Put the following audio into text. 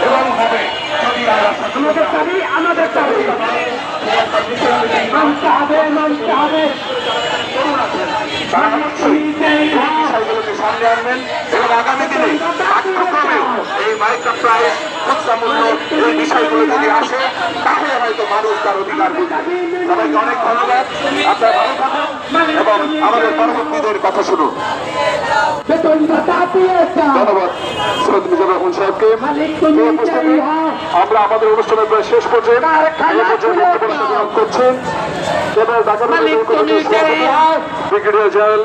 এবং হবে যদি আমাদের দাবি মানতে হবে মানতে হবে। বিষয়গুলোকে সামনে আনবেন এবং আগামী দিনে পাঠ্যক্রমে এই মাইক্রো প্রাইস খুচরা মূল্য এই বিষয়গুলো যদি আসে তাহলে হয়তো মানুষ তার অধিকার বুঝবে। সবাইকে অনেক ধন্যবাদ। আপনারা ভালো থাকুন এবং আমাদের পরবর্তীদের কথা শুনুন। ধন্যবাদ সৈয়দ মিজানুর রহমান সাহেবকে। আমরা আমাদের অনুষ্ঠানের প্রায় শেষ পর্যায়ে গ্রহণ করছেন এবং ঢাকা ব্রিগেডিয়ার জেনারেল